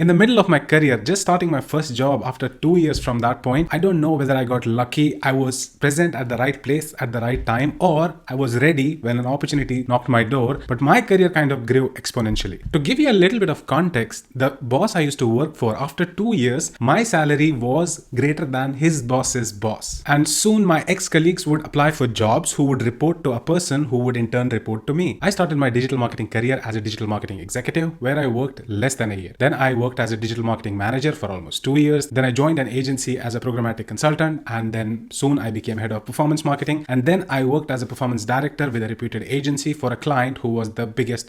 In the middle of my career, just starting my first job after 2 years from that point, I don't know whether I got lucky, I was present at the right place at the right time, or I was ready when an opportunity knocked my door, but my career kind of grew exponentially. To give you a little bit of context, the boss I used to work for, after 2 years, my salary was greater than his boss's boss. And soon my ex-colleagues would apply for jobs who would report to a person who would in turn report to me. I started my digital marketing career as a digital marketing executive, where I worked less than a year. Then I worked as a digital marketing manager for almost 2 years. Then I joined an agency as a programmatic consultant, and then soon I became head of performance marketing. And then I worked as a performance director with a reputed agency for a client who was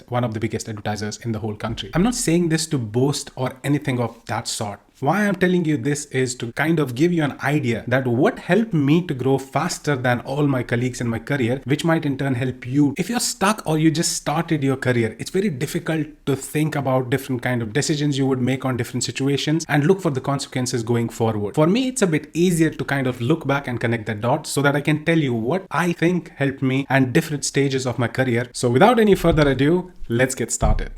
one of the biggest advertisers in the whole country. I'm not saying this to boast or anything of that sort. Why I'm telling you this is to kind of give you an idea that what helped me to grow faster than all my colleagues in my career, which might in turn help you. If you're stuck or you just started your career, it's very difficult to think about different kind of decisions you would make on different situations and look for the consequences going forward. For me, it's a bit easier to kind of look back and connect the dots so that I can tell you what I think helped me and different stages of my career. So without any further ado, let's get started.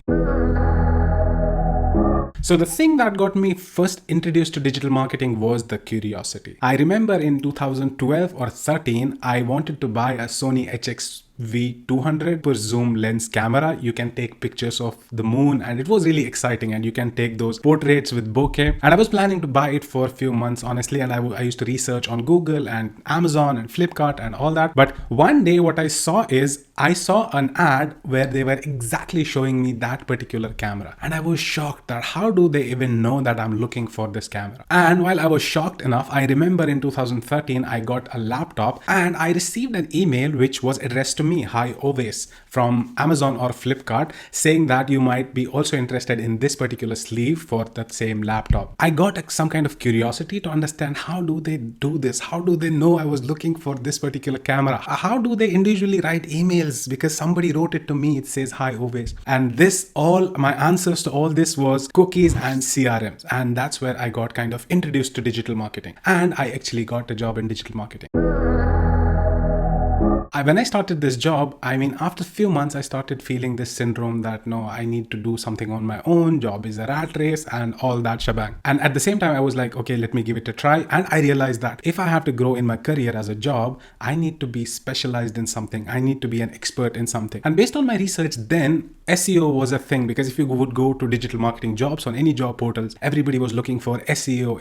So the thing that got me first introduced to digital marketing was the curiosity. I remember in 2012 or 13, I wanted to buy a Sony HXV200 per zoom lens camera. You can take pictures of the moon and it was really exciting, and you can take those portraits with bokeh. And I was planning to buy it for a few months, honestly, and I used to research on Google and Amazon and Flipkart and all that. But one day what I saw an ad where they were exactly showing me that particular camera. And I was shocked that how do they even know that I'm looking for this camera? And while I was shocked enough, I remember in 2013, I got a laptop and I received an email which was addressed to me, "Hi Oves," from Amazon or Flipkart, saying that you might be also interested in this particular sleeve for that same laptop. I got some kind of curiosity to understand, how do they do this? How do they know I was looking for this particular camera? How do they individually write emails because somebody wrote it to me? It says, "Hi Oves." And my answers to all this was cookies and CRMs. And that's where I got kind of introduced to digital marketing. And I actually got a job in digital marketing. When I started this job, after a few months, I started feeling this syndrome that no, I need to do something on my own. Job is a rat race and all that shebang. And at the same time, I was like, okay, let me give it a try. And I realized that if I have to grow in my career as a job, I need to be specialized in something. I need to be an expert in something. And based on my research, then SEO was a thing, because if you would go to digital marketing jobs on any job portals, everybody was looking for SEO.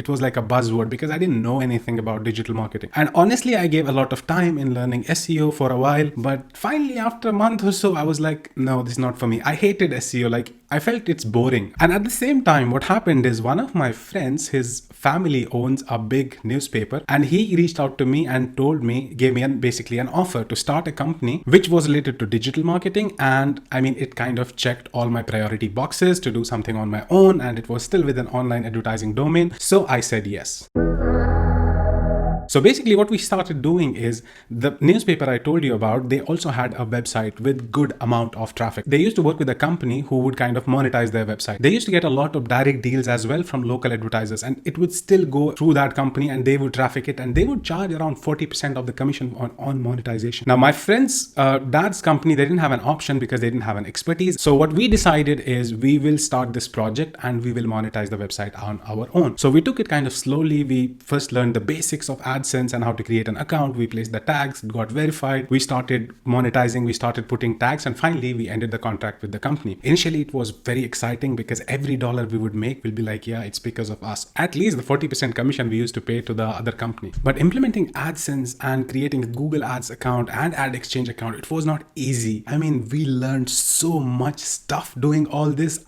It was like a buzzword because I didn't know anything about digital marketing. And honestly, I gave a lot of time in learning SEO for a while, but finally after a month or so, I was like, no, this is not for me. I hated SEO. Like, I felt it's boring. And at the same time, what happened is one of my friends, his family owns a big newspaper, and he reached out to me and gave me basically an offer to start a company which was related to digital marketing. And it kind of checked all my priority boxes to do something on my own, and it was still with an online advertising domain. So I said yes. So basically what we started doing is, the newspaper I told you about, they also had a website with good amount of traffic. They used to work with a company who would kind of monetize their website. They used to get a lot of direct deals as well from local advertisers, and it would still go through that company and they would traffic it, and they would charge around 40% of the commission on monetization. Now my friend's dad's company, they didn't have an option because they didn't have an expertise. So what we decided is we will start this project and we will monetize the website on our own. So we took it kind of slowly. We first learned the basics of AdSense and how to create an account. We placed the tags, it got verified. We started monetizing, we started putting tags, and finally we ended the contract with the company. Initially, it was very exciting because every dollar we would make will be like, yeah, it's because of us. At least the 40% commission we used to pay to the other company. But implementing AdSense and creating a Google Ads account and Ad Exchange account, it was not easy. We learned so much stuff doing all this.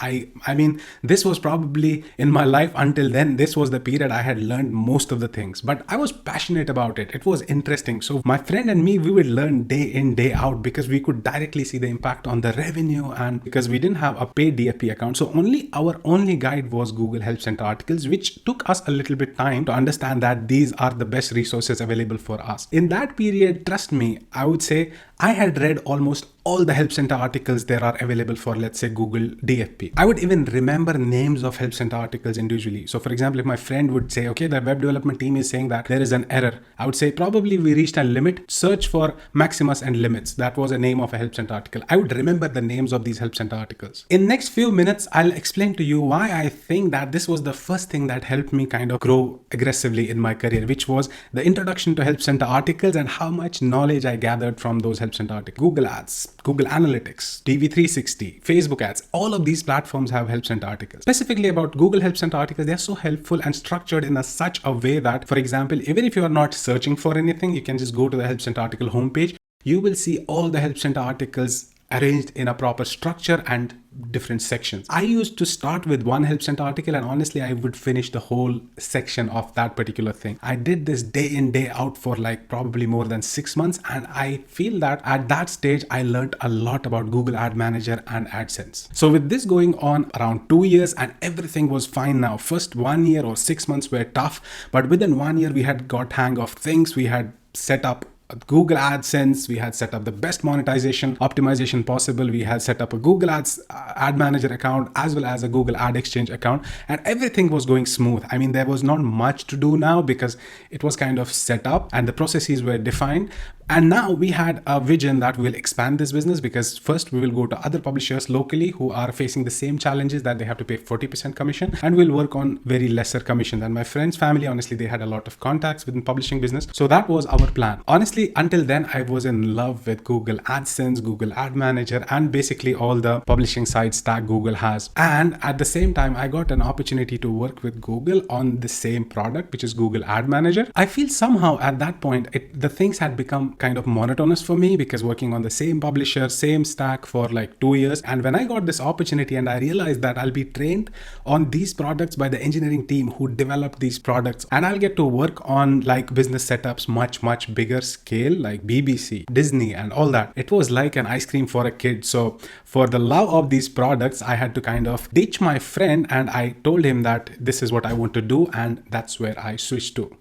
This was probably in my life until then, this was the period I had learned most of the things, but I was passionate about it. It was interesting. So my friend and me, we would learn day in, day out, because we could directly see the impact on the revenue, and because we didn't have a paid DFP account. So our only guide was Google Help Center articles, which took us a little bit time to understand that these are the best resources available for us. In that period, trust me, I would say I had read almost all the Help Center articles there are available for, let's say, Google DFP. I would even remember names of Help Center articles individually. So for example, if my friend would say, okay, the web development team is saying that there is an error. I would say probably we reached a limit. Search for Maximus and limits. That was a name of a help center article. I would remember the names of these help center articles. In next few minutes, I'll explain to you why I think that this was the first thing that helped me kind of grow aggressively in my career, which was the introduction to help center articles and how much knowledge I gathered from those help center articles. Google Ads, Google Analytics, DV360, Facebook ads, all of these platforms have help center articles. Specifically about Google help center articles, they are so helpful and structured in such a way that, for example, even if you are not searching for anything, you can just go to the help center article homepage. You will see all the help center articles arranged in a proper structure and different sections. I used to start with one help center article, and honestly, I would finish the whole section of that particular thing. I did this day in, day out for like probably more than 6 months, and I feel that at that stage, I learned a lot about Google Ad Manager and AdSense. So with this going on around 2 years and everything was fine now. First 1 year or 6 months were tough, but within 1 year, we had got hang of things. We had set up Google AdSense, we had set up the best monetization optimization possible. We had set up a Google Ads Ad Manager account as well as a Google Ad Exchange account, and everything was going smooth. I mean, there was not much to do now because it was kind of set up and the processes were defined. And now we had a vision that we'll expand this business, because first we will go to other publishers locally who are facing the same challenges, that they have to pay 40% commission, and we'll work on very lesser commission. And my friends, family, honestly, they had a lot of contacts within publishing business. So that was our plan. Honestly, until then, I was in love with Google AdSense, Google Ad Manager, and basically all the publishing sites that Google has. And at the same time, I got an opportunity to work with Google on the same product, which is Google Ad Manager. I feel somehow at that point, the things had become kind of monotonous for me, because working on the same publisher, same stack for like 2 years. And when I got this opportunity and I realized that I'll be trained on these products by the engineering team who developed these products, and I'll get to work on like business setups much bigger scale, like BBC, Disney, and all that. It was like an ice cream for a kid. So for the love of these products, I had to kind of ditch my friend, and I told him that this is what I want to do, and that's where I switched to.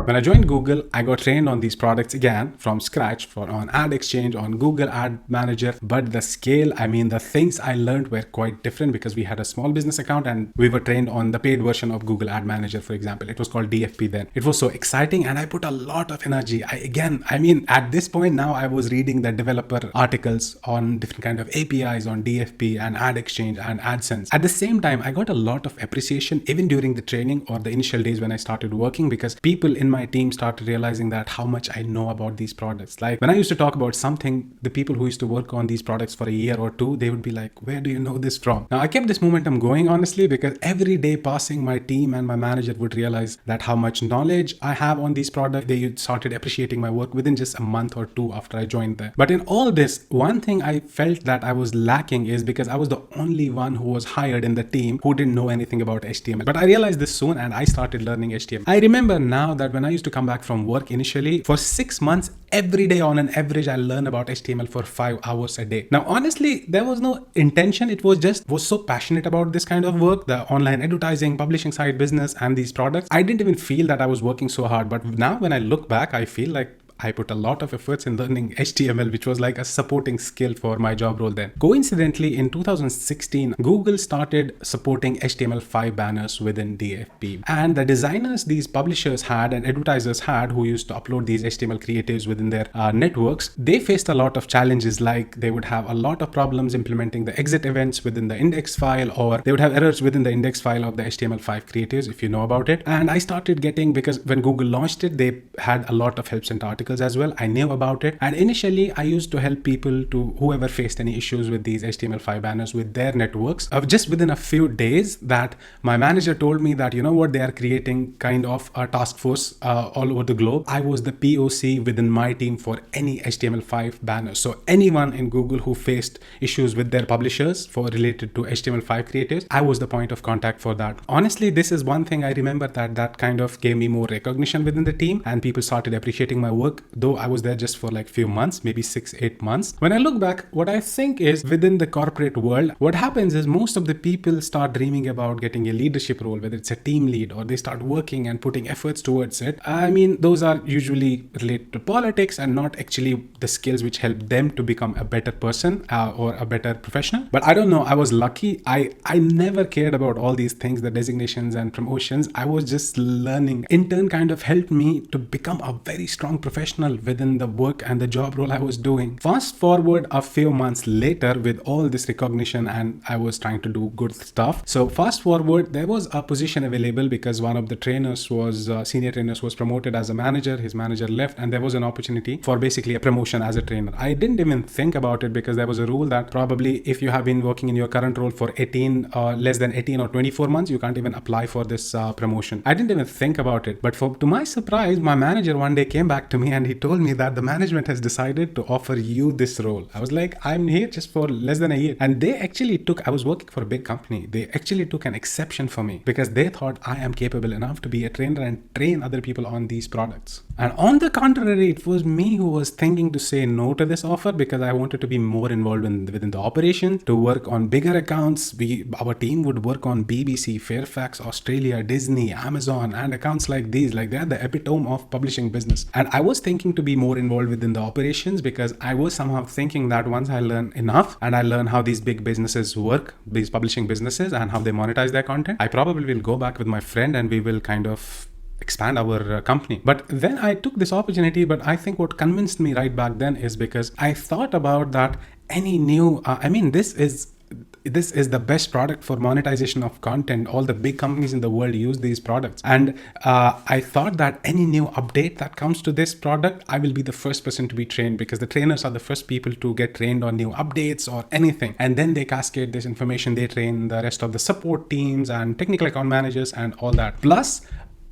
When I joined Google, I got trained on these products again from scratch on Ad Exchange, on Google Ad Manager. But the scale, I mean, the things I learned were quite different, because we had a small business account and we were trained on the paid version of Google Ad Manager, for example. It was called DFP then. It was so exciting, and I put a lot of energy. At this point now, I was reading the developer articles on different kind of APIs on DFP and Ad Exchange and AdSense. At the same time, I got a lot of appreciation even during the training or the initial days when I started working, because people in my team started realizing that how much I know about these products. Like when I used to talk about something, the people who used to work on these products for a year or two, they would be like, where do you know this from? Now I kept this momentum going, honestly, because every day passing, my team and my manager would realize that how much knowledge I have on these products. They started appreciating my work within just a month or two after I joined there. But in all this, one thing I felt that I was lacking is because I was the only one who was hired in the team who didn't know anything about HTML. But I realized this soon, and I started learning HTML. I remember now that when I used to come back from work initially, for 6 months, every day on an average, I learned about HTML for 5 hours a day. Now, honestly, there was no intention. It was so passionate about this kind of work, the online advertising, publishing side business, and these products. I didn't even feel that I was working so hard. But now when I look back, I feel like I put a lot of efforts in learning HTML, which was like a supporting skill for my job role then. Coincidentally, in 2016, Google started supporting HTML5 banners within DFP. And the designers these publishers had and advertisers had who used to upload these HTML creatives within their networks, they faced a lot of challenges. Like they would have a lot of problems implementing the exit events within the index file, or they would have errors within the index file of the HTML5 creatives, if you know about it. And I started getting, because when Google launched it, they had a lot of help center articles as well. I knew about it, and initially I used to help people to whoever faced any issues with these HTML5 banners with their networks. Just within a few days, that my manager told me that, you know what, they are creating kind of a task force all over the globe. I was the POC within my team for any HTML5 banners. So anyone in Google who faced issues with their publishers for related to HTML5 creatives, I was the point of contact for that. Honestly, this is one thing I remember that kind of gave me more recognition within the team, and people started appreciating my work. look, though I was there just for like few months, maybe 6-8 months, when I look back, what I think is within the corporate world, what happens is most of the people start dreaming about getting a leadership role, whether it's a team lead or they start working and putting efforts towards it. I mean, those are usually related to politics and not actually the skills which help them to become a better person or a better professional. But I don't know, I was lucky. I never cared about all these things, the designations and promotions. I was just learning. Intern kind of helped me to become a very strong professional within the work and the job role I was doing. Fast forward a few months later with all this recognition and I was trying to do good stuff. So fast forward, there was a position available because one of the trainers was, senior trainers was promoted as a manager. His manager left and there was an opportunity for basically a promotion as a trainer. I didn't even think about it because there was a rule that probably if you have been working in your current role for less than 18 or 24 months, you can't even apply for this promotion. I didn't even think about it. But to my surprise, my manager one day came back to me and he told me that the management has decided to offer you this role. I was like, I'm here just for less than a year. And they actually I was working for a big company. They actually took an exception for me because they thought I am capable enough to be a trainer and train other people on these products. And on the contrary, it was me who was thinking to say no to this offer because I wanted to be more involved within the operation, to work on bigger accounts. Our team would work on BBC, Fairfax, Australia, Disney, Amazon, and accounts like these. Like they're the epitome of publishing business. And I was thinking to be more involved within the operations because I was somehow thinking that once I learn enough and I learn how these big businesses work, these publishing businesses, and how they monetize their content, I probably will go back with my friend and we will kind of expand our company. But then I took this opportunity, but I think what convinced me right back then is because I thought about that any new, this is the best product for monetization of content. All the big companies in the world use these products. And I thought that any new update that comes to this product, I will be the first person to be trained because the trainers are the first people to get trained on new updates or anything. And then they cascade this information. They train the rest of the support teams and technical account managers and all that. Plus,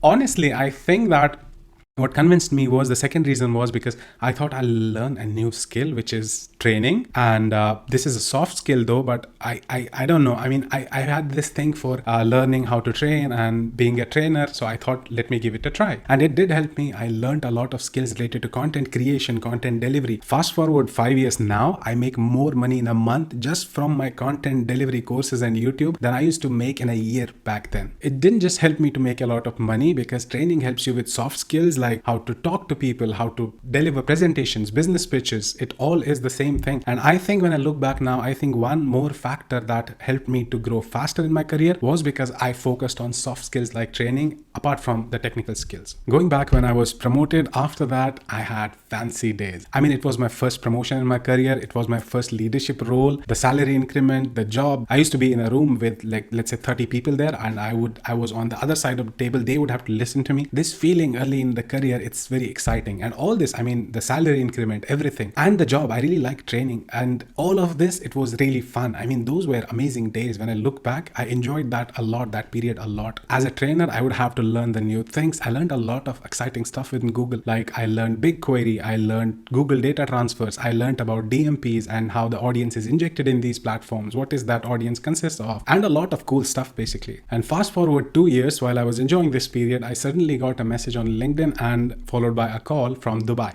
honestly, I think that what convinced me was the second reason was because I thought I'll learn a new skill, which is training. And this is a soft skill though, but I don't know. I mean, I had this thing for learning how to train and being a trainer. So I thought, let me give it a try. And it did help me. I learned a lot of skills related to content creation, content delivery. Fast forward 5 years now, I make more money in a month just from my content delivery courses and YouTube than I used to make in a year back then. It didn't just help me to make a lot of money because training helps you with soft skills like how to talk to people, how to deliver presentations, business pitches. It all is the same thing. And I think when I look back now, I think one more factor that helped me to grow faster in my career was because I focused on soft skills like training, apart from the technical skills. Going back when I was promoted, after that, I had fancy days. I mean, it was my first promotion in my career. It was my first leadership role, the salary increment, the job. I used to be in a room with like, let's say 30 people there, and I was on the other side of the table. They would have to listen to me. This feeling early in the career, it's very exciting. And all this, I mean, the salary increment, everything, and the job, I really like training. And all of this, it was really fun. I mean, those were amazing days. When I look back, I enjoyed that a lot, that period a lot. As a trainer, I would have to learn the new things. I learned a lot of exciting stuff within Google. Like I learned BigQuery, I learned Google data transfers, I learned about DMPs and how the audience is injected in these platforms. What is that audience consists of? And a lot of cool stuff basically. And fast forward 2 years, while I was enjoying this period, I suddenly got a message on LinkedIn and followed by a call from Dubai.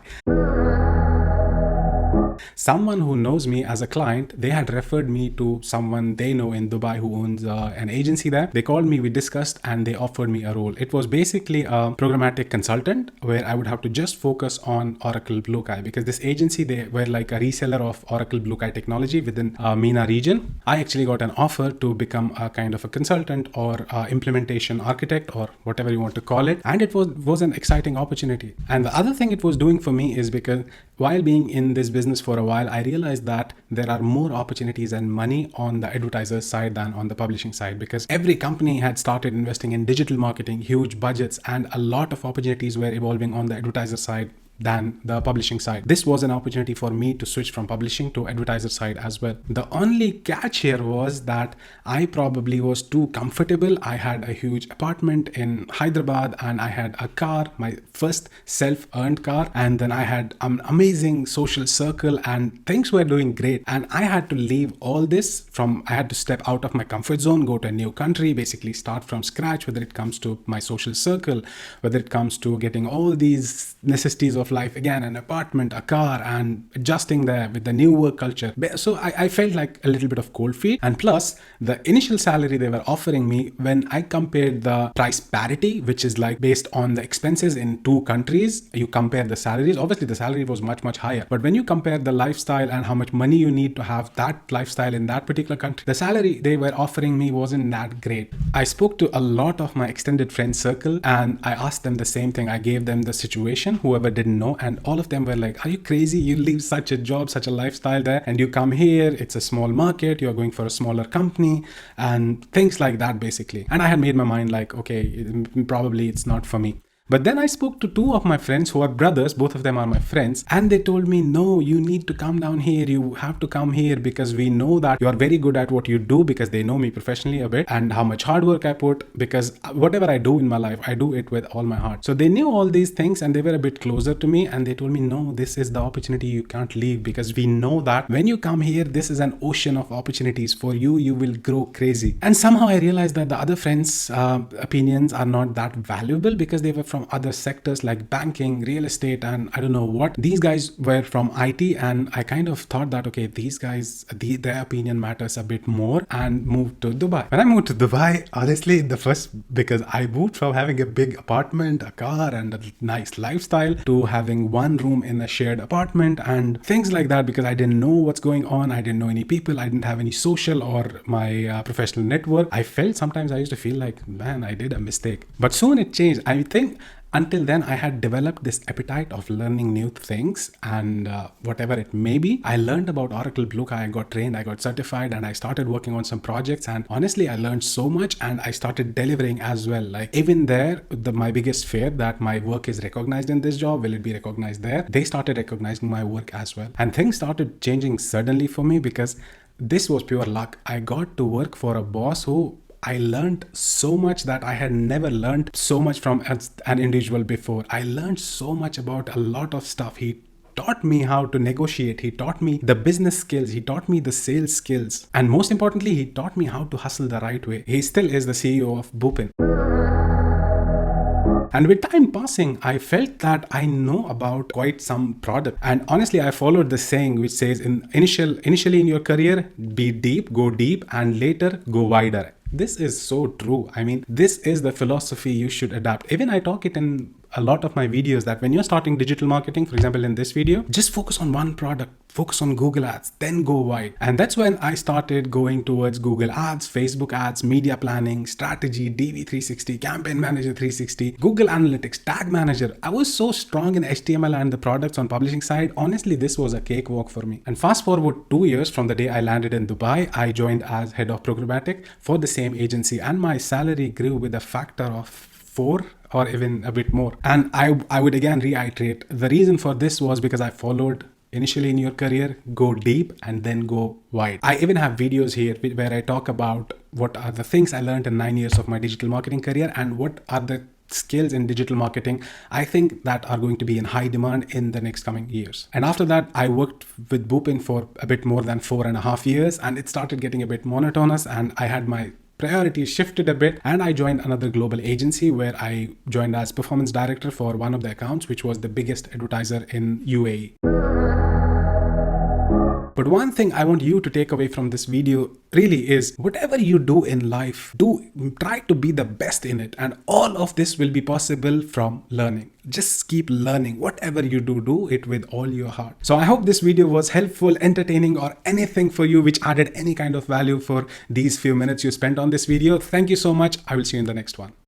Someone who knows me as a client, they had referred me to someone they know in Dubai who owns an agency there. They called me, we discussed, and they offered me a role. It was basically a programmatic consultant where I would have to just focus on Oracle BlueKai because this agency, they were like a reseller of Oracle BlueKai technology within MENA region. I actually got an offer to become a kind of a consultant or implementation architect or whatever you want to call it. And it was an exciting opportunity. And the other thing it was doing for me is because while being in this business for a while, I realized that there are more opportunities and money on the advertiser side than on the publishing side because every company had started investing in digital marketing, huge budgets, and a lot of opportunities were evolving on the advertiser side than the publishing side. This was an opportunity for me to switch from publishing to advertiser side as well. The only catch here was that I probably was too comfortable. I had a huge apartment in Hyderabad and I had a car, my first self-earned car, and then I had an amazing social circle and things were doing great. And I had to leave all this I had to step out of my comfort zone, go to a new country, basically start from scratch, whether it comes to my social circle, whether it comes to getting all these necessities of life again, an apartment, a car, and adjusting there with the new work culture. So I felt like a little bit of cold feet. And plus, the initial salary they were offering me, when I compared the price parity, which is like based on the expenses in two countries, you compare the salaries. Obviously, the salary was much, much higher. But when you compare the lifestyle and how much money you need to have that lifestyle in that particular country, the salary they were offering me wasn't that great. I spoke to a lot of my extended friend circle and I asked them the same thing. I gave them the situation, whoever didn't know, and all of them were like, are you crazy? You leave such a job, such a lifestyle there, and you come here. It's a small market. You're going for a smaller company and things like that, basically. And I had made my mind like, okay, probably it's not for me. But then I spoke to two of my friends who are brothers, both of them are my friends, and they told me, no, you need to come down here. You have to come here because we know that you are very good at what you do, because they know me professionally a bit and how much hard work I put, because whatever I do in my life, I do it with all my heart. So they knew all these things and they were a bit closer to me, and they told me, no, this is the opportunity. You can't leave, because we know that when you come here, this is an ocean of opportunities for you. You will grow crazy. And somehow I realized that the other friends' opinions are not that valuable, because they were from other sectors like banking, real estate, and I don't know what. These guys were from IT, and I kind of thought that, okay, these guys, their opinion matters a bit more, and moved to Dubai. When I moved to Dubai, honestly, because I moved from having a big apartment, a car, and a nice lifestyle to having one room in a shared apartment and things like that, because I didn't know what's going on. I didn't know any people. I didn't have any social or my professional network. I used to feel like, man, I did a mistake. But soon it changed. I think until then, I had developed this appetite of learning new things, and whatever it may be. I learned about Oracle Bluekai, I got trained, I got certified, and I started working on some projects. And honestly, I learned so much, and I started delivering as well. Like even there, my biggest fear that my work is recognized in this job, will it be recognized there? They started recognizing my work as well. And things started changing suddenly for me, because this was pure luck. I got to work for a boss who I learned so much that I had never learned so much from an individual before. I learned so much about a lot of stuff. He taught me how to negotiate. He taught me the business skills. He taught me the sales skills. And most importantly, he taught me how to hustle the right way. He still is the CEO of Bhupin. And with time passing, I felt that I know about quite some product. And honestly, I followed the saying which says, initially in your career, be deep, go deep, and later go wider. This is so true. I mean, this is the philosophy you should adapt. Even I talk it in a lot of my videos, that when you're starting digital marketing, for example, in this video, just focus on one product, focus on Google ads, then go wide. And that's when I started going towards Google ads, Facebook ads, media planning, strategy, DV360, campaign manager 360, Google analytics, tag manager. I was so strong in HTML and the products on publishing side. Honestly, this was a cakewalk for me. And fast forward 2 years from the day I landed in Dubai, I joined as head of programmatic for the same agency, and my salary grew with a factor of 4 or even a bit more. And I would again reiterate, the reason for this was because I followed initially in your career, go deep and then go wide. I even have videos here where I talk about what are the things I learned in 9 years of my digital marketing career, and what are the skills in digital marketing I think that are going to be in high demand in the next coming years. And after that, I worked with Bhupin for a bit more than 4.5 years, and it started getting a bit monotonous, and I had my priorities shifted a bit, and I joined another global agency where I joined as performance director for one of the accounts, which was the biggest advertiser in UAE. But one thing I want you to take away from this video really is, whatever you do in life, try to be the best in it. And all of this will be possible from learning. Just keep learning. Whatever you do it with all your heart. So I hope this video was helpful, entertaining, or anything for you which added any kind of value for these few minutes you spent on this video. Thank you so much. I will see you in the next one.